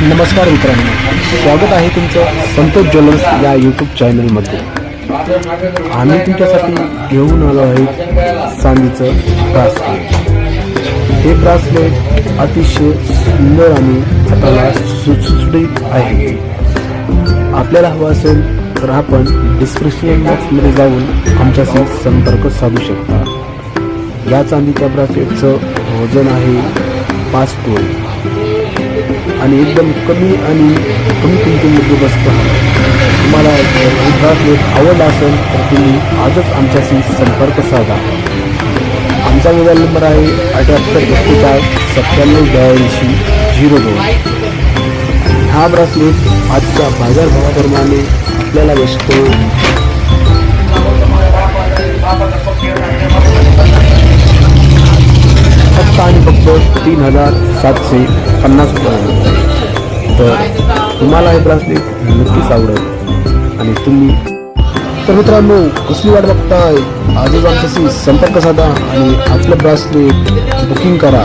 नमस्कार मित्रांनो, स्वागत आहे तुमचं संतोष ज्वेलर्स या यूट्यूब चॅनलमध्ये. आम्ही तुमच्यासाठी घेऊन आलो आहे चांदीचं ब्रासलेट. हे ब्रासलेट अतिशय सुंदर आणि हाताला सुटसुटीत आहे. आपल्याला हवं असेल तर आपण डिस्क्रिप्शन बॉक्समध्ये जाऊन आमच्याशी संपर्क साधू शकता. या चांदीच्या ब्रासलेटचं वजन आहे 5 तोळे आणि एकदम कमी किमतीमध्ये बसतं. तुम्हाला हे ब्रासलेट आवडलं असेल तर तुम्ही आजच आमच्याशी संपर्क साधा. आमचा मोबाईल नंबर आहे 7841 9782 हा ब्रासलेट आजच्या बाजारभावाप्रमाणे आपल्याला बसतो फक्त आणि फक्त 3750 रुपये. तर तुम्हाला हे ब्रासलेट नक्कीच आवडेल आणि तुम्ही तर मित्रांनो कसली वाट बघताय, आजच आमच्याशी संपर्क साधा आणि आपलं ब्रासलेट बुकिंग करा.